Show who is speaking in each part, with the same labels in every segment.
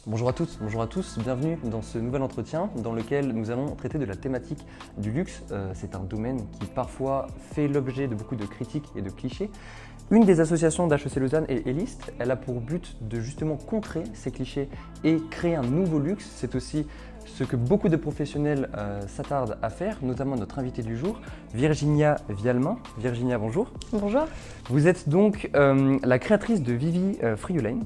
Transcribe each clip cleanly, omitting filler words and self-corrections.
Speaker 1: Bonjour à toutes, bonjour à tous, bienvenue dans ce nouvel entretien dans lequel nous allons traiter de la thématique du luxe. C'est un domaine qui parfois fait l'objet de beaucoup de critiques et de clichés. Une des associations d'HEC Lausanne est Elist. Elle a pour but de justement contrer ces clichés et créer un nouveau luxe. C'est aussi ce que beaucoup de professionnels s'attardent à faire, notamment notre invitée du jour, Virginia Vialmin. Virginia, bonjour.
Speaker 2: Bonjour.
Speaker 1: Vous êtes donc la créatrice de Vivi Friulane,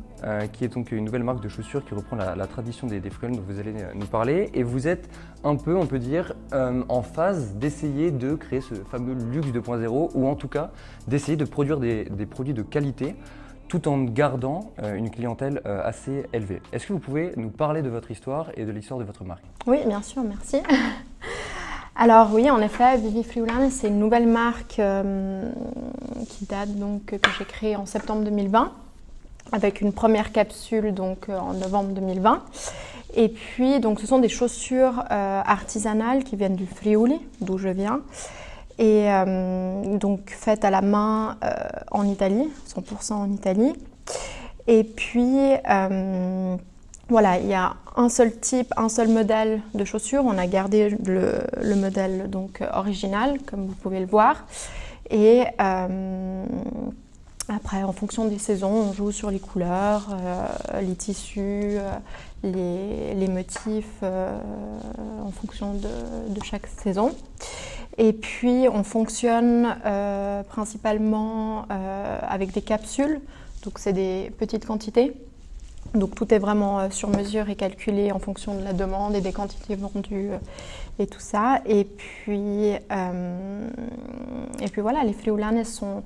Speaker 1: qui est donc une nouvelle marque de chaussures qui reprend la tradition des Friulane dont vous allez nous parler. Et vous êtes un peu, on peut dire, en phase d'essayer de créer ce fameux luxe 2.0, ou en tout cas d'essayer de produire des produits de qualité, tout en gardant une clientèle assez élevée. Est-ce que vous pouvez nous parler de votre histoire et de l'histoire de votre marque?
Speaker 2: Oui, bien sûr, merci. Alors oui, en effet, Vivi Friulane, c'est une nouvelle marque qui date donc que j'ai créée en septembre 2020, avec une première capsule donc en novembre 2020. Et puis donc ce sont des chaussures artisanales qui viennent du Friuli, d'où je viens. Et donc faites à la main en Italie, 100% en Italie. Et puis voilà, il y a un seul type, un seul modèle de chaussures. On a gardé le modèle donc original, comme vous pouvez le voir. Et après, en fonction des saisons, on joue sur les couleurs, les tissus, les motifs en fonction de chaque saison. Et puis, on fonctionne principalement avec des capsules, donc c'est des petites quantités. Donc tout est vraiment sur mesure et calculé en fonction de la demande et des quantités vendues et tout ça. Et puis voilà, les Friulanes sont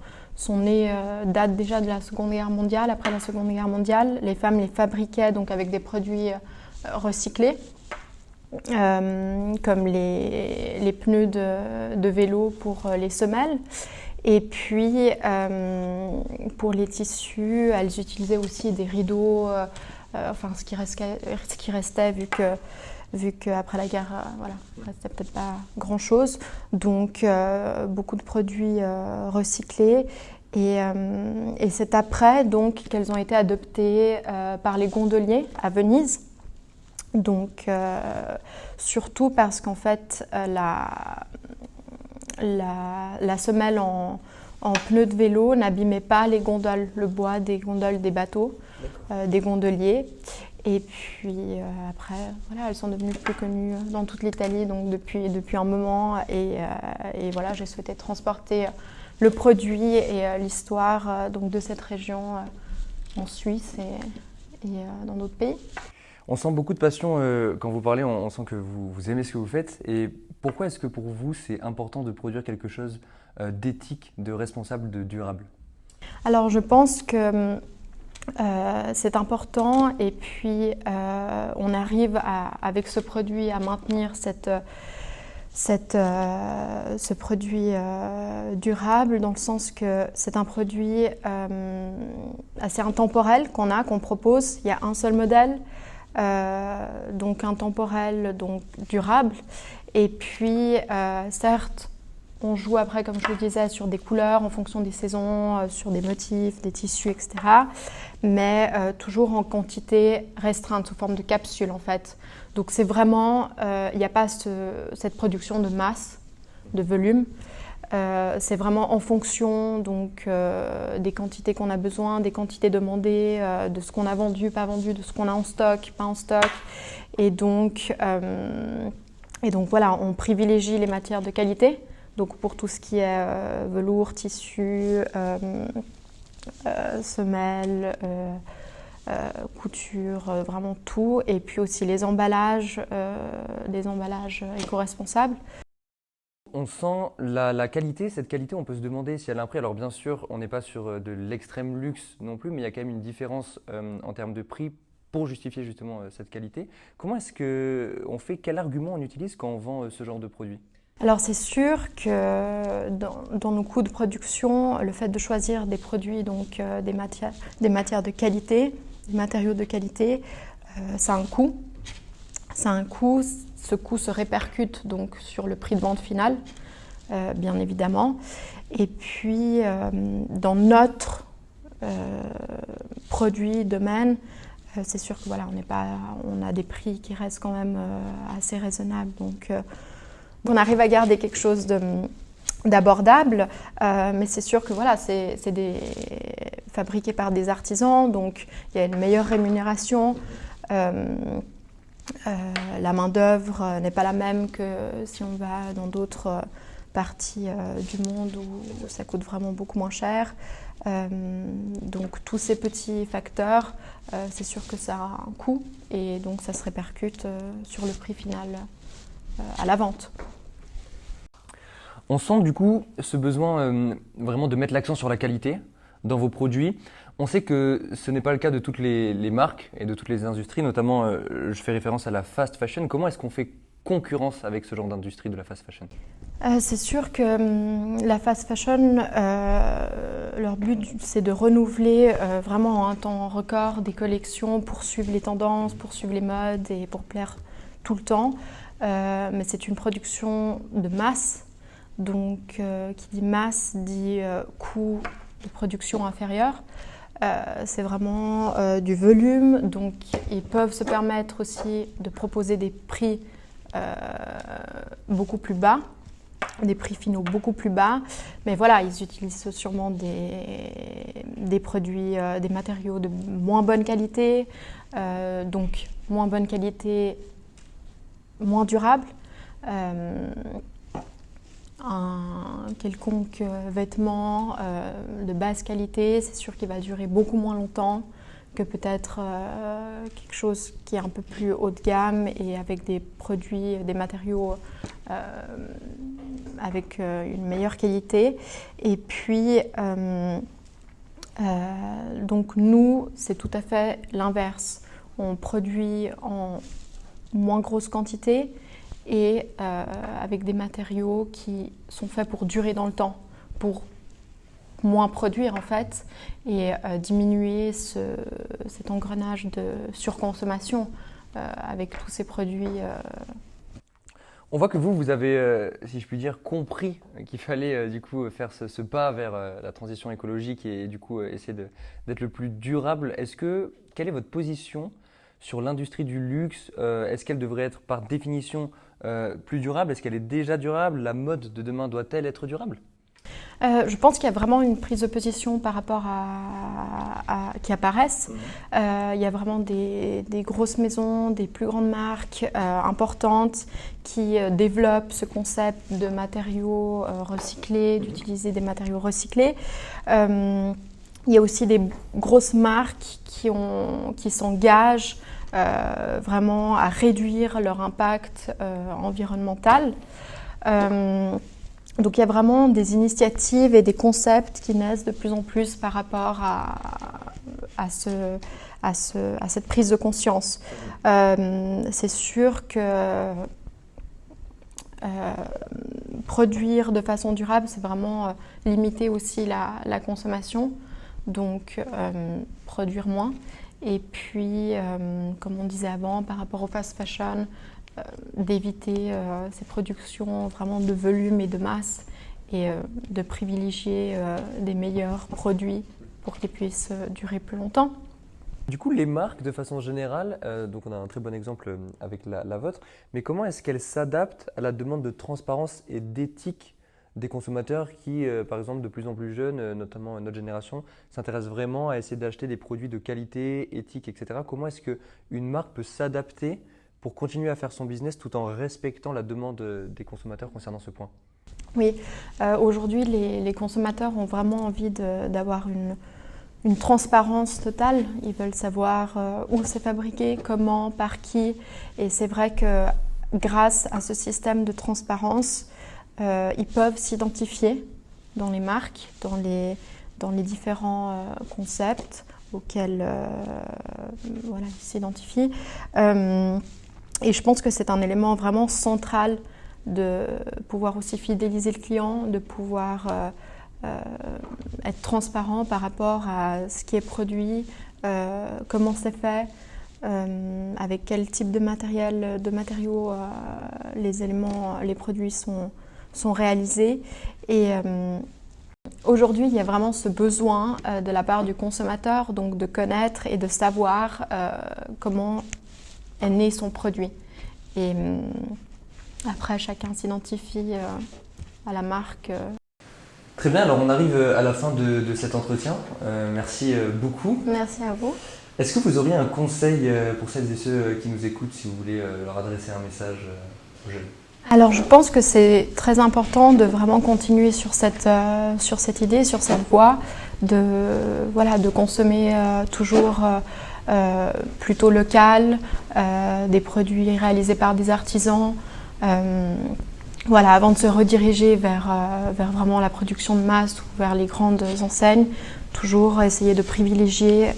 Speaker 2: nées, datent déjà de la Seconde Guerre mondiale. Après la Seconde Guerre mondiale, les femmes les fabriquaient donc avec des produits recyclés. Comme les pneus de vélo pour les semelles. Et puis, pour les tissus, elles utilisaient aussi des rideaux, enfin ce qui restait vu qu'après la guerre, voilà, il ne restait peut-être pas grand-chose. Donc, beaucoup de produits recyclés. Et c'est après donc, qu'elles ont été adoptées par les gondoliers à Venise. Donc, surtout parce qu'en fait, la semelle en pneu de vélo n'abîmait pas les gondoles, le bois des gondoles des bateaux, des gondoliers. Et puis après, voilà, elles sont devenues plus connues dans toute l'Italie donc depuis un moment. Et voilà, j'ai souhaité transporter le produit et l'histoire donc de cette région en Suisse et dans d'autres pays.
Speaker 1: On sent beaucoup de passion quand vous parlez, on sent que vous aimez ce que vous faites. Et pourquoi est-ce que pour vous, c'est important de produire quelque chose d'éthique, de responsable, de durable?
Speaker 2: Alors je pense que c'est important et puis on arrive avec ce produit à maintenir ce produit durable dans le sens que c'est un produit assez intemporel qu'on propose. Il y a un seul modèle. Donc intemporel, donc durable. Et puis, certes, on joue après, comme je le disais, sur des couleurs en fonction des saisons, sur des motifs, des tissus, etc. Mais toujours en quantité restreinte, sous forme de capsule en fait. Donc c'est vraiment, il n'y a pas cette production de masse, de volume. C'est vraiment en fonction donc, des quantités qu'on a besoin, des quantités demandées, de ce qu'on a vendu, pas vendu, de ce qu'on a en stock, pas en stock. Et donc voilà, on privilégie les matières de qualité. Donc pour tout ce qui est velours, tissu, semelles, couture, vraiment tout. Et puis aussi les emballages, des emballages éco-responsables.
Speaker 1: On sent la qualité, cette qualité, on peut se demander si elle a un prix. Alors bien sûr, on n'est pas sur de l'extrême luxe non plus, mais il y a quand même une différence en termes de prix pour justifier justement cette qualité. Comment est-ce qu'on fait, quel argument on utilise quand on vend ce genre de produit?
Speaker 2: Alors c'est sûr que dans nos coûts de production, le fait de choisir des produits, donc des matières de qualité, des matériaux de qualité, ça a un coût. Ça a un coût. Ce coût se répercute donc sur le prix de vente final, bien évidemment. Et puis, dans notre produit domaine, c'est sûr que voilà, on a des prix qui restent quand même assez raisonnables. Donc on arrive à garder quelque chose d'abordable, mais c'est sûr que voilà, c'est fabriqué par des artisans, donc il y a une meilleure rémunération. La main-d'œuvre n'est pas la même que si on va dans d'autres parties du monde où ça coûte vraiment beaucoup moins cher. Donc tous ces petits facteurs, c'est sûr que ça a un coût et donc ça se répercute sur le prix final à la vente.
Speaker 1: On sent du coup ce besoin vraiment de mettre l'accent sur la qualité dans vos produits. On sait que ce n'est pas le cas de toutes les marques et de toutes les industries, notamment je fais référence à la fast fashion. Comment est-ce qu'on fait concurrence avec ce genre d'industrie de la fast fashion ?
Speaker 2: C'est sûr que la fast fashion, leur but c'est de renouveler vraiment en un temps record des collections pour suivre les tendances, pour suivre les modes et pour plaire tout le temps. Mais c'est une production de masse, donc qui dit masse dit coût de production inférieur. C'est vraiment du volume, donc ils peuvent se permettre aussi de proposer des prix beaucoup plus bas, des prix finaux beaucoup plus bas, mais voilà, ils utilisent sûrement des produits, des matériaux de moins bonne qualité, donc moins bonne qualité, moins durable. Un quelconque vêtement de basse qualité, c'est sûr qu'il va durer beaucoup moins longtemps que peut-être quelque chose qui est un peu plus haut de gamme et avec des produits, des matériaux avec une meilleure qualité. Et puis, donc nous, c'est tout à fait l'inverse. On produit en moins grosse quantité et avec des matériaux qui sont faits pour durer dans le temps, pour moins produire en fait et diminuer cet engrenage de surconsommation avec tous ces produits.
Speaker 1: On voit que vous avez, si je puis dire, compris qu'il fallait du coup faire ce pas vers la transition écologique et du coup essayer d'être le plus durable. Quelle est votre position sur l'industrie du luxe? Est-ce qu'elle devrait être par définition plus durable? Est-ce qu'elle est déjà durable? La mode de demain doit-elle être durable?
Speaker 2: Je pense qu'il y a vraiment une prise de position par rapport qui apparaissent. Il y a vraiment des grosses maisons, des plus grandes marques importantes qui développent ce concept de matériaux recyclés, d'utiliser des matériaux recyclés. Il y a aussi des grosses marques qui s'engagent vraiment à réduire leur impact environnemental. Donc il y a vraiment des initiatives et des concepts qui naissent de plus en plus par rapport à cette prise de conscience. C'est sûr que produire de façon durable, c'est vraiment limiter aussi la consommation, donc produire moins. Et puis, comme on disait avant, par rapport au fast fashion, d'éviter ces productions vraiment de volume et de masse et de privilégier des meilleurs produits pour qu'ils puissent durer plus longtemps.
Speaker 1: Du coup, les marques, de façon générale, donc on a un très bon exemple avec la vôtre, mais comment est-ce qu'elles s'adaptent à la demande de transparence et d'éthique des consommateurs qui, par exemple, de plus en plus jeunes, notamment notre génération, s'intéressent vraiment à essayer d'acheter des produits de qualité, éthique, etc. Comment est-ce qu'une marque peut s'adapter pour continuer à faire son business tout en respectant la demande des consommateurs concernant ce point?
Speaker 2: Oui, aujourd'hui, les consommateurs ont vraiment envie d'avoir une transparence totale. Ils veulent savoir où c'est fabriqué, comment, par qui. Et c'est vrai que grâce à ce système de transparence, ils peuvent s'identifier dans les marques, dans les différents concepts auxquels voilà, ils s'identifient. Et je pense que c'est un élément vraiment central de pouvoir aussi fidéliser le client, de pouvoir être transparent par rapport à ce qui est produit, comment c'est fait, avec quel type de matériaux les produits sont réalisés. Et Aujourd'hui, il y a vraiment ce besoin de la part du consommateur, donc de connaître et de savoir comment est né son produit. Et après, chacun s'identifie à la marque.
Speaker 1: Très bien, alors on arrive à la fin de cet entretien. Merci beaucoup.
Speaker 2: Merci à vous.
Speaker 1: Est-ce que vous auriez un conseil pour celles et ceux qui nous écoutent, si vous voulez leur adresser un message aux jeunes?
Speaker 2: Alors je pense que c'est très important de vraiment continuer sur cette idée, sur cette voie, de consommer toujours plutôt local, des produits réalisés par des artisans, avant de se rediriger vers vraiment la production de masse ou vers les grandes enseignes, toujours essayer de privilégier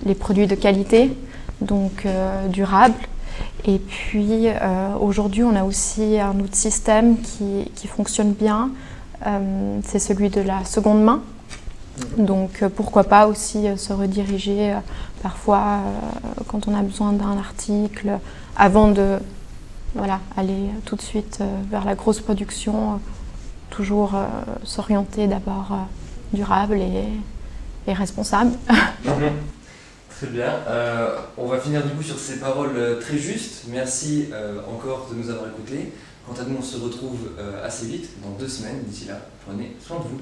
Speaker 2: les produits de qualité, donc durables. Et puis aujourd'hui, on a aussi un autre système qui fonctionne bien, c'est celui de la seconde main. Donc pourquoi pas aussi se rediriger parfois quand on a besoin d'un article avant de aller tout de suite vers la grosse production, toujours s'orienter d'abord durable et responsable.
Speaker 1: Très bien. On va finir du coup sur ces paroles très justes. Merci encore de nous avoir écoutés. Quant à nous, on se retrouve assez vite, dans 2 semaines. D'ici là, prenez soin de vous.